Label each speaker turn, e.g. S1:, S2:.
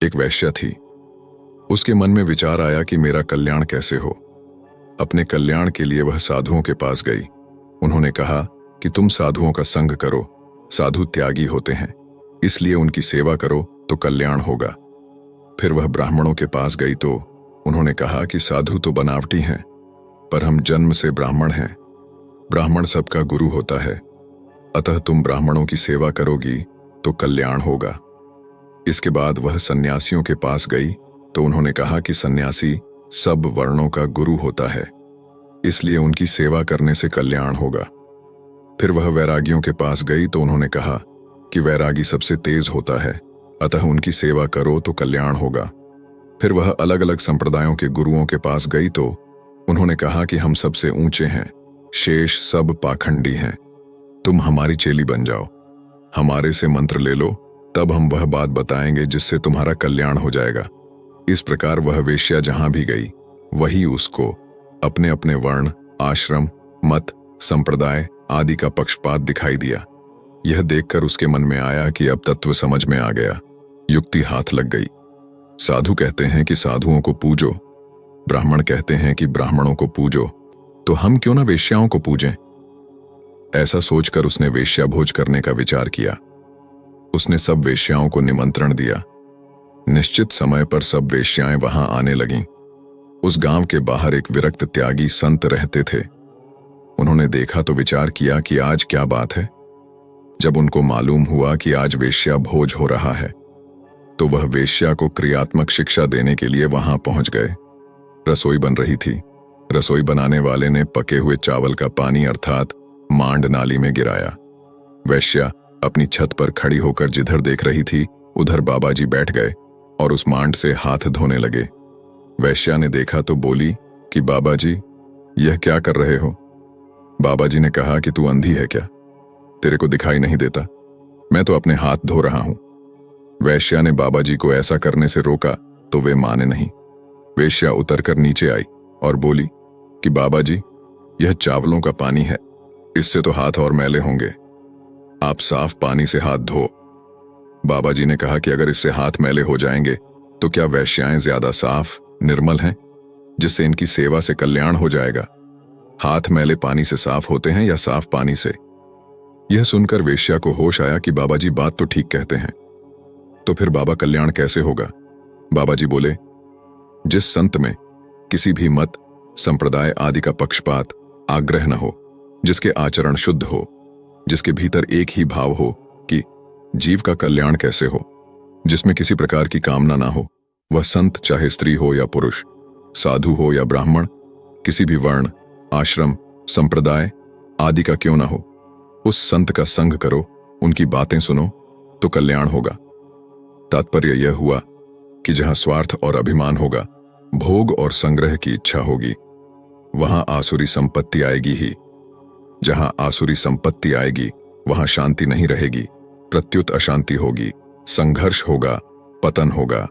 S1: एक वैश्या थी। उसके मन में विचार आया कि मेरा कल्याण कैसे हो। अपने कल्याण के लिए वह साधुओं के पास गई। उन्होंने कहा कि तुम साधुओं का संग करो, साधु त्यागी होते हैं, इसलिए उनकी सेवा करो तो कल्याण होगा। फिर वह ब्राह्मणों के पास गई तो उन्होंने कहा कि साधु तो बनावटी हैं, पर हम जन्म से ब्राह्मण हैं। ब्राह्मण सबका गुरु होता है, अतः तुम ब्राह्मणों की सेवा करोगी तो कल्याण होगा। इसके बाद वह सन्यासियों के पास गई तो उन्होंने कहा कि सन्यासी सब वर्णों का गुरु होता है, इसलिए उनकी सेवा करने से कल्याण होगा। फिर वह वैरागियों के पास गई तो उन्होंने कहा कि वैरागी सबसे तेज होता है, अतः उनकी सेवा करो तो कल्याण होगा। फिर वह अलग अलग संप्रदायों के गुरुओं के पास गई तो उन्होंने कहा कि हम सबसे ऊंचे हैं, शेष सब पाखंडी हैं, तुम हमारी चेली बन जाओ, हमारे से मंत्र ले लो, तब हम वह बात बताएंगे जिससे तुम्हारा कल्याण हो जाएगा। इस प्रकार वह वेश्या जहां भी गई वही उसको अपने अपने वर्ण, आश्रम, मत, संप्रदाय आदि का पक्षपात दिखाई दिया। यह देखकर उसके मन में आया कि अब तत्व समझ में आ गया, युक्ति हाथ लग गई। साधु कहते हैं कि साधुओं को पूजो, ब्राह्मण कहते हैं कि ब्राह्मणों को पूजो, तो हम क्यों ना वेश्याओं को पूजें। ऐसा सोचकर उसने वेश्या भोज करने का विचार किया। उसने सब वेश्याओं को निमंत्रण दिया। निश्चित समय पर सब वेश्याएं वहां आने लगीं। उस गांव के बाहर एक विरक्त त्यागी संत रहते थे। उन्होंने देखा तो विचार किया कि आज क्या बात है। जब उनको मालूम हुआ कि आज वेश्या भोज हो रहा है तो वह वेश्या को क्रियात्मक शिक्षा देने के लिए वहां पहुंच गए। रसोई बन रही थी। रसोई बनाने वाले ने पके हुए चावल का पानी अर्थात मांड नाली में गिराया। वैश्या अपनी छत पर खड़ी होकर जिधर देख रही थी उधर बाबाजी बैठ गए और उस मांड से हाथ धोने लगे। वैश्या ने देखा तो बोली कि बाबाजी, यह क्या कर रहे हो। बाबाजी ने कहा कि तू अंधी है क्या, तेरे को दिखाई नहीं देता, मैं तो अपने हाथ धो रहा हूं। वैश्या ने बाबाजी को ऐसा करने से रोका तो वे माने नहीं। वेश्या उतरकर नीचे आई और बोली कि बाबाजी, यह चावलों का पानी है, इससे तो हाथ और मैले होंगे, आप साफ पानी से हाथ धो। बाबाजी ने कहा कि अगर इससे हाथ मैले हो जाएंगे तो क्या वैश्याएं ज्यादा साफ निर्मल हैं, जिससे इनकी सेवा से कल्याण हो जाएगा। हाथ मैले पानी से साफ होते हैं या साफ पानी से। यह सुनकर वेश्या को होश आया कि बाबाजी बात तो ठीक कहते हैं, तो फिर बाबा कल्याण कैसे होगा। बाबाजी बोले, जिस संत में किसी भी मत, संप्रदाय आदि का पक्षपात, आग्रह न हो, जिसके आचरण शुद्ध हो, जिसके भीतर एक ही भाव हो कि जीव का कल्याण कैसे हो, जिसमें किसी प्रकार की कामना ना हो, वह संत चाहे स्त्री हो या पुरुष, साधु हो या ब्राह्मण, किसी भी वर्ण, आश्रम, संप्रदाय आदि का क्यों ना हो, उस संत का संग करो, उनकी बातें सुनो तो कल्याण होगा। तात्पर्य यह हुआ कि जहां स्वार्थ और अभिमान होगा, भोग और संग्रह की इच्छा होगी, वहां आसुरी संपत्ति आएगी ही। जहां आसुरी संपत्ति आएगी वहां शांति नहीं रहेगी, प्रत्युत अशांति होगी, संघर्ष होगा, पतन होगा।